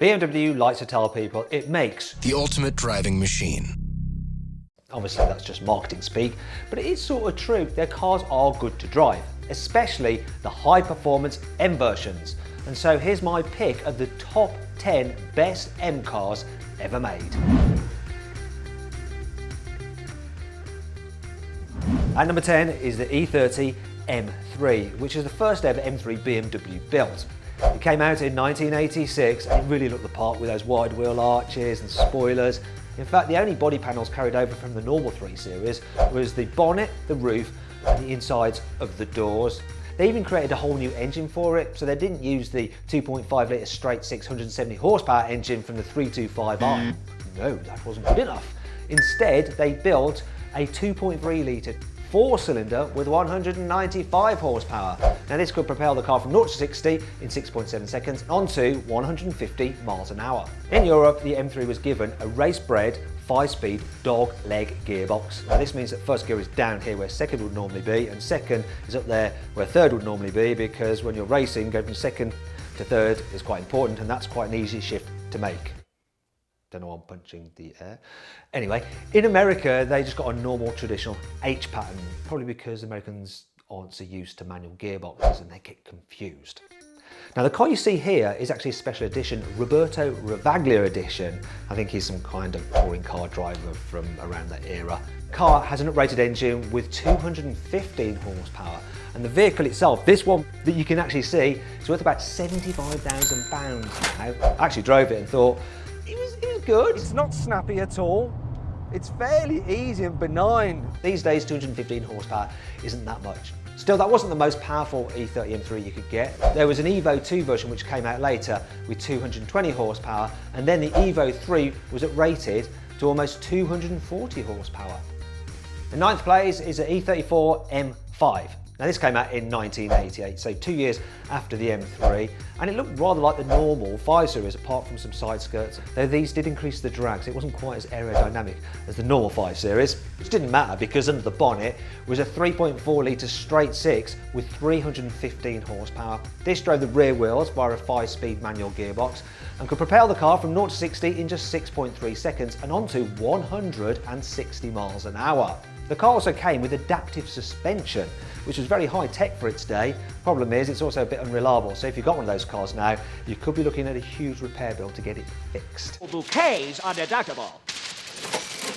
BMW likes to tell people it makes the ultimate driving machine. Obviously that's just marketing speak, but it is sort of true. Their cars are good to drive, especially the high performance M versions. And so here's my pick of the top 10 best M cars ever made. At number 10 is the E30 M3, which is the first ever M3 BMW built. It came out in 1986 and it really looked the part with those wide wheel arches and spoilers. In fact, the only body panels carried over from the normal 3 Series was the bonnet, the roof and the insides of the doors. They even created a whole new engine for it, so they didn't use the 2.5 litre straight 670 horsepower engine from the 325i. No, that wasn't good enough. Instead, they built a 2.3 litre 4-cylinder with 195 horsepower. Now this could propel the car from 0 to 60 in 6.7 seconds onto 150 miles an hour. In Europe, the M3 was given a race-bred 5-speed dog leg gearbox. Now this means that first gear is down here where second would normally be, and second is up there where third would normally be, because when you're racing, going from second to third is quite important, and that's quite an easy shift to make. Don't know why I'm punching the air. Anyway, in America, they just got a normal traditional H pattern, probably because Americans aren't so used to manual gearboxes and they get confused. Now the car you see here is actually a special edition, Roberto Ravaglia edition. I think he's some kind of touring car driver from around that era. The car has an uprated engine with 215 horsepower, and the vehicle itself, this one that you can actually see, is worth about £75,000 now. I actually drove it and thought, it was good. It's not snappy at all. It's fairly easy and benign. These days, 215 horsepower isn't that much. Still, that wasn't the most powerful E30 M3 you could get. There was an Evo 2 version which came out later with 220 horsepower, and then the Evo 3 was rated to almost 240 horsepower. In 9th place is the E34 M5. Now this came out in 1988, so 2 years after the M3, and it looked rather like the normal 5 Series apart from some side skirts, though these did increase the drag, so it wasn't quite as aerodynamic as the normal 5 Series, which didn't matter because under the bonnet was a 3.4 litre straight 6 with 315 horsepower. This drove the rear wheels via a 5-speed manual gearbox and could propel the car from 0 to 60 in just 6.3 seconds and onto 160 miles an hour. The car also came with adaptive suspension, which was very high tech for its day. Problem is, it's also a bit unreliable, so if you've got one of those cars now, you could be looking at a huge repair bill to get it fixed. Bouquets are deductible.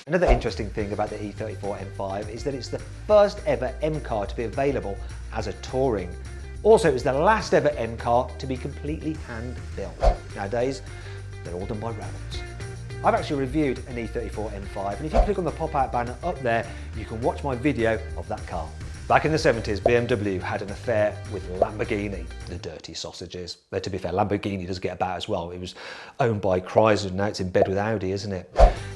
Another interesting thing about the E34 M5 is that it's the first ever M car to be available as a touring. Also, it was the last ever M car to be completely hand-built. Nowadays, they're all done by robots. I've actually reviewed an E34 M5, and if you click on the pop-out banner up there, you can watch my video of that car. Back in the 70s, BMW had an affair with Lamborghini, the dirty sausages. Though to be fair, Lamborghini does get about as well. It was owned by Chrysler, and now it's in bed with Audi, isn't it?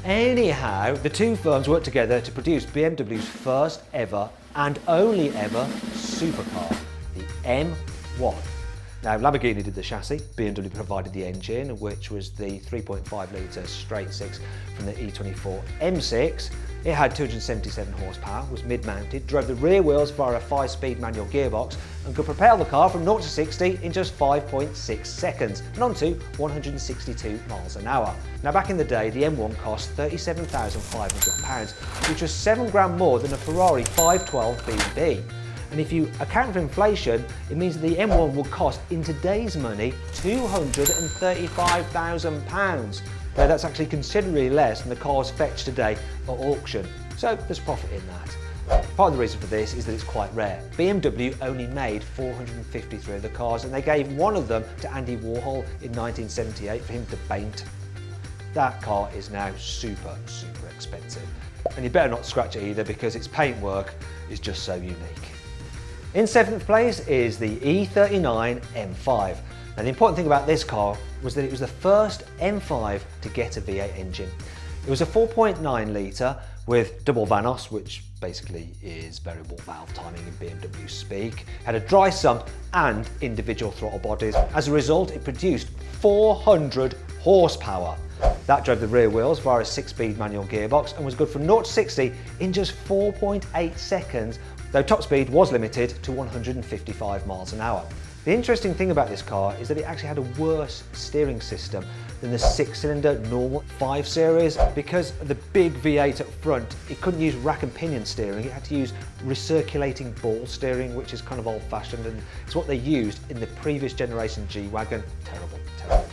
Anyhow, the two firms worked together to produce BMW's first ever and only ever supercar, the M1. Now, Lamborghini did the chassis, BMW provided the engine, which was the 3.5 litre straight 6 from the E24 M6. It had 277 horsepower, was mid-mounted, drove the rear wheels via a 5-speed manual gearbox and could propel the car from 0 to 60 in just 5.6 seconds and onto 162 miles an hour. Now, back in the day, the M1 cost £37,500, which was £7 more than a Ferrari 512 BB. And if you account for inflation, it means that the M1 would cost, in today's money, £235,000. Now that's actually considerably less than the cars fetched today at auction. So there's profit in that. Part of the reason for this is that it's quite rare. BMW only made 453 of the cars, and they gave one of them to Andy Warhol in 1978 for him to paint. That car is now super, super expensive. And you better not scratch it either, because its paintwork is just so unique. In 7th place is the E39 M5. Now the important thing about this car was that it was the first M5 to get a V8 engine. It was a 4.9 litre with double Vanos, which basically is variable valve timing in BMW speak, had a dry sump and individual throttle bodies. As a result, it produced 400 horsepower. That drove the rear wheels via a 6-speed manual gearbox and was good from 0 to 60 in just 4.8 seconds, though top speed was limited to 155 miles an hour. The interesting thing about this car is that it actually had a worse steering system than the 6-cylinder normal 5 Series. Because of the big V8 up front, it couldn't use rack and pinion steering, it had to use recirculating ball steering, which is kind of old-fashioned, and it's what they used in the previous generation G-Wagon. Terrible, terrible.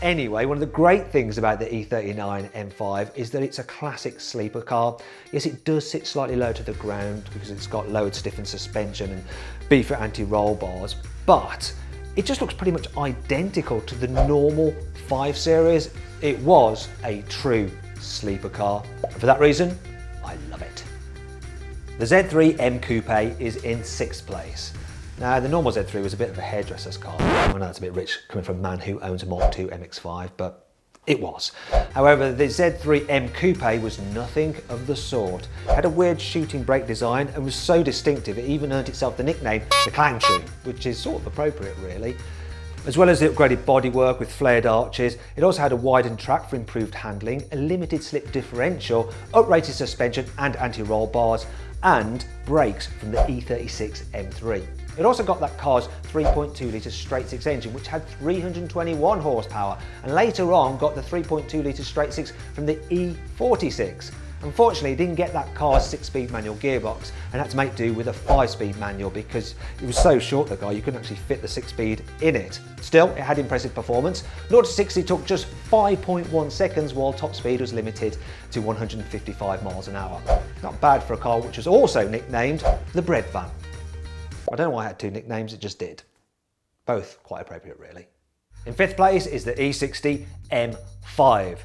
Anyway, one of the great things about the E30 M5 is that it's a classic sleeper car. Yes, it does sit slightly low to the ground because it's got lowered stiffened suspension and beefer anti-roll bars, but it just looks pretty much identical to the normal 5 Series. It was a true sleeper car. And for that reason, I love it. The Z3M Coupe is in 6th place. Now, the normal Z3 was a bit of a hairdresser's car. I know that's a bit rich coming from a man who owns a Mark II MX-5, but it was. However, the Z3M Coupe was nothing of the sort. It had a weird shooting brake design and was so distinctive it even earned itself the nickname the Clown Shoe, which is sort of appropriate really. As well as the upgraded bodywork with flared arches, it also had a widened track for improved handling, a limited slip differential, uprated suspension and anti-roll bars, and brakes from the E36 M3. It also got that car's 3.2 litre straight-six engine, which had 321 horsepower, and later on got the 3.2 litre straight-six from the E46. Unfortunately, it didn't get that car's 6-speed manual gearbox and had to make do with a 5-speed manual because it was so short, the car, you couldn't actually fit the 6-speed in it. Still, it had impressive performance. 0 to 60 took just 5.1 seconds, while top speed was limited to 155 miles an hour. Not bad for a car which was also nicknamed the Bread Van. I don't know why I had 2 nicknames, it just did. Both quite appropriate really. In 5th place is the E60 M5.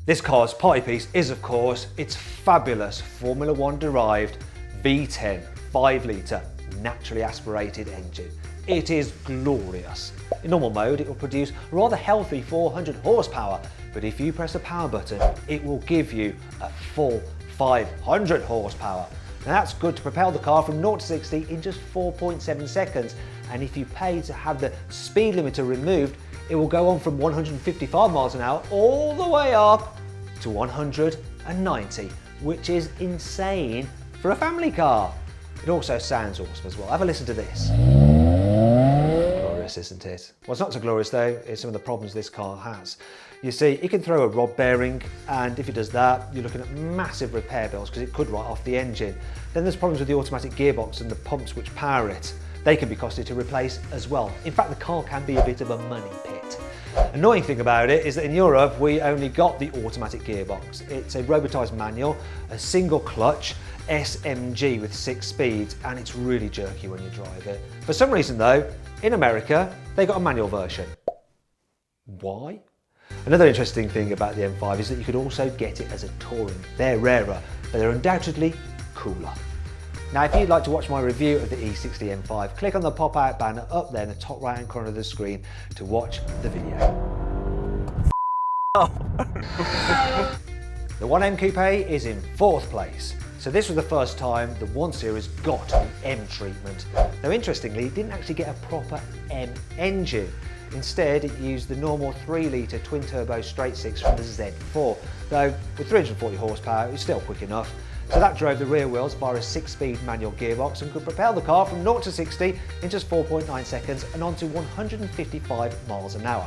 This car's party piece is, of course, its fabulous Formula 1 derived V10 5 litre naturally aspirated engine. It is glorious. In normal mode, it will produce a rather healthy 400 horsepower, but if you press the power button, it will give you a full 500 horsepower. Now that's good to propel the car from 0 to 60 in just 4.7 seconds, and if you pay to have the speed limiter removed, it will go on from 155 miles an hour all the way up to 190, which is insane for a family car. It also sounds awesome as well. Have a listen to this. Glorious, isn't it? What's not so glorious though is some of the problems this car has. You see, it can throw a rod bearing, and if it does that, you're looking at massive repair bills because it could write off the engine. Then there's problems with the automatic gearbox and the pumps which power it. They can be costly to replace as well. In fact, the car can be a bit of a money pit. Annoying thing about it is that in Europe, we only got the automatic gearbox. It's a robotised manual, a single clutch, SMG with 6 speeds, and it's really jerky when you drive it. For some reason though, in America, they got a manual version. Why? Another interesting thing about the M5 is that you could also get it as a touring. They're rarer, but they're undoubtedly cooler. Now, if you'd like to watch my review of the E60 M5, click on the pop-out banner up there in the top right-hand corner of the screen to watch the video. The 1M Coupe is in 4th place. So this was the first time the 1 Series got the M treatment. Though interestingly, it didn't actually get a proper M engine. Instead, it used the normal 3 litre twin-turbo straight-six from the Z4. Though with 340 horsepower, it was still quick enough. So that drove the rear wheels via a 6-speed manual gearbox and could propel the car from 0 to 60 in just 4.9 seconds and onto 155 miles an hour.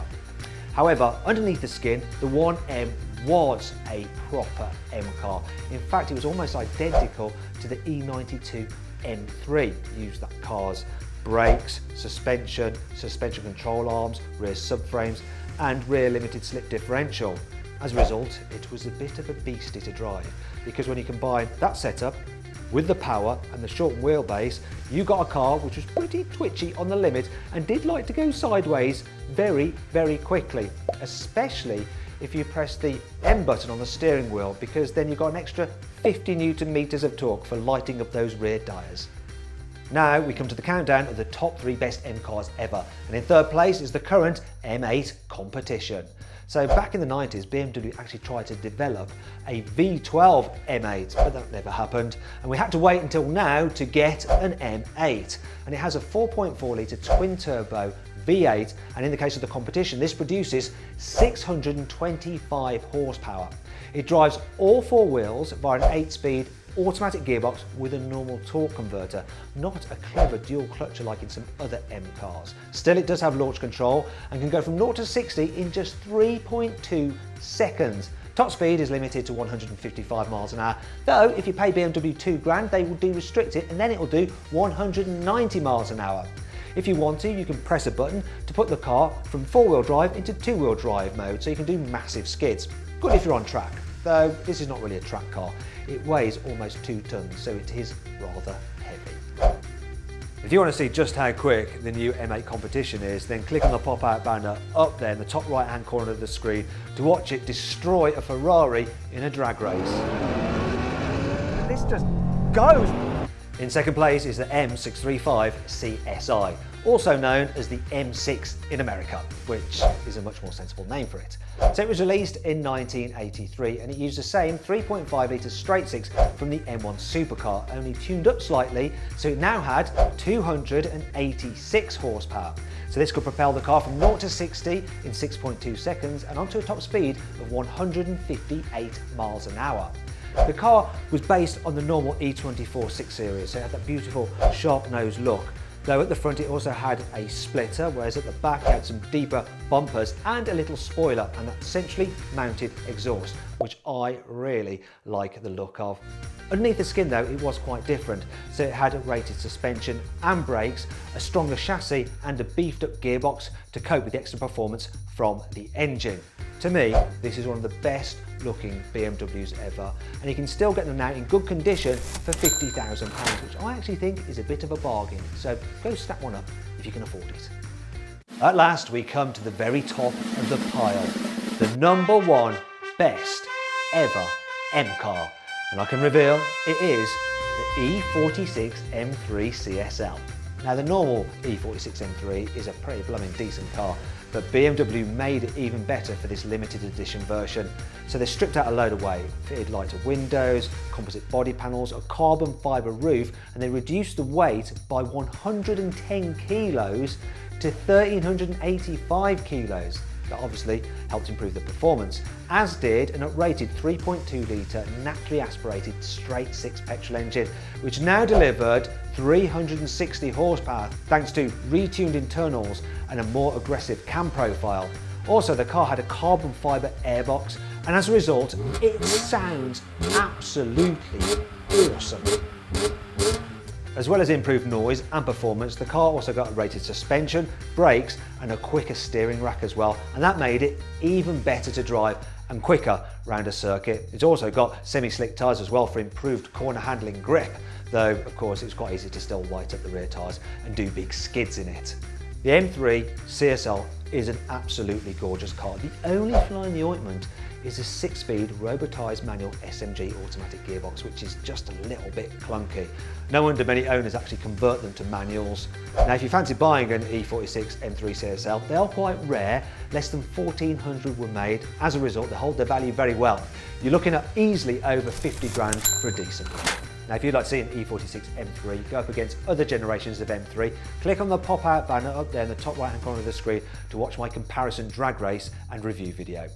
However, underneath the skin, the 1M was a proper M car. In fact, it was almost identical to the E92 M3. It used that car's brakes, suspension, suspension control arms, rear subframes, and rear limited slip differential. As a result, it was a bit of a beastie to drive, because when you combine that setup with the power and the short wheelbase, you got a car which was pretty twitchy on the limit and did like to go sideways very, very quickly, especially if you press the M button on the steering wheel, because then you've got an extra 50 Newton meters of torque for lighting up those rear tyres. Now we come to the countdown of the top 3 best M cars ever, and in 3rd place is the current M8 Competition. So back in the 90s, BMW actually tried to develop a V12 M8, but that never happened, and we had to wait until now to get an M8. And it has a 4.4 litre twin-turbo V8, and in the case of the Competition, this produces 625 horsepower. It drives all 4 wheels via an 8-speed automatic gearbox with a normal torque converter, not a clever dual clutcher like in some other M cars. Still, it does have launch control and can go from 0 to 60 in just 3.2 seconds. Top speed is limited to 155 miles an hour, though if you pay BMW £2,000, they will de-restrict it and then it will do 190 miles an hour. If you want to, you can press a button to put the car from four-wheel drive into two-wheel drive mode, so you can do massive skids. Good if you're on track, though this is not really a track car. It weighs almost 2 tons, so it is rather heavy. If you want to see just how quick the new M8 Competition is, then click on the pop-out banner up there in the top right-hand corner of the screen to watch it destroy a Ferrari in a drag race. This just goes! In second place is the M635 CSI, also known as the M6 in America, which is a much more sensible name for it. So it was released in 1983 and it used the same 3.5 litre straight six from the M1 supercar, only tuned up slightly, so it now had 286 horsepower. So this could propel the car from 0 to 60 in 6.2 seconds and onto a top speed of 158 miles an hour. The car was based on the normal E24 6 Series, so it had that beautiful sharp nose look. Though at the front it also had a splitter, whereas at the back it had some deeper bumpers and a little spoiler and that centrally mounted exhaust, which I really like the look of. Underneath the skin though, it was quite different. So it had a rated suspension and brakes, a stronger chassis and a beefed up gearbox to cope with the extra performance from the engine. To me, this is one of the best looking BMWs ever, and you can still get them now in good condition for £50,000, which I actually think is a bit of a bargain. So go snap one up if you can afford it. At last, we come to the very top of the pile, the #1 best ever M car, and I can reveal it is the E46 M3 CSL. Now the normal E46 M3 is a pretty blooming decent car, but BMW made it even better for this limited edition version. So they stripped out a load away, fitted lighter windows, composite body panels, a carbon fibre roof, and they reduced the weight by 110 kilos to 1,385 kilos. That obviously helped improve the performance, as did an uprated 3.2 litre naturally aspirated straight six petrol engine, which now delivered 360 horsepower thanks to retuned internals and a more aggressive cam profile. Also, the car had a carbon fibre airbox, and as a result, it sounds absolutely awesome. As well as improved noise and performance, the car also got a rated suspension, brakes and a quicker steering rack as well, and that made it even better to drive and quicker round a circuit. It's also got semi-slick tyres as well for improved corner handling grip, though of course it's quite easy to still light up the rear tyres and do big skids in it. The M3 CSL is an absolutely gorgeous car. The only fly in the ointment is a 6-speed robotised manual SMG automatic gearbox, which is just a little bit clunky. No wonder many owners actually convert them to manuals. Now if you fancy buying an E46 M3 CSL, they are quite rare, less than 1,400 were made. As a result, they hold their value very well. You're looking at easily over 50 grand for a decent one. Now if you'd like to see an E46 M3 go up against other generations of M3, click on the pop-out banner up there in the top right hand corner of the screen to watch my comparison drag race and review video.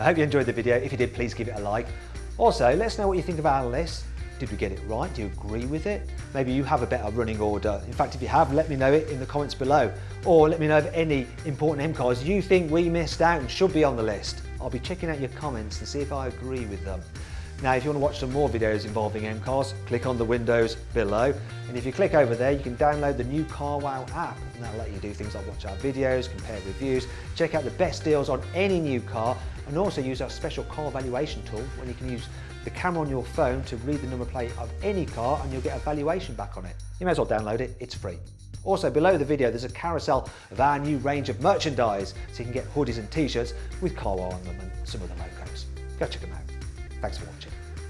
I hope you enjoyed the video. If you did, please give it a like. Also, let us know what you think of our list. Did we get it right? Do you agree with it? Maybe you have a better running order. In fact, if you have, let me know it in the comments below. Or let me know of any important M cars you think we missed out and should be on the list. I'll be checking out your comments and see if I agree with them. Now, if you want to watch some more videos involving M cars, click on the windows below. And if you click over there, you can download the new carwow app, and that'll let you do things like watch our videos, compare reviews, check out the best deals on any new car, and also use our special car valuation tool when you can use the camera on your phone to read the number plate of any car and you'll get a valuation back on it. You may as well download it, it's free. Also, below the video, there's a carousel of our new range of merchandise, so you can get hoodies and t-shirts with carwow on them and some other logos. Go check them out. Thanks for watching.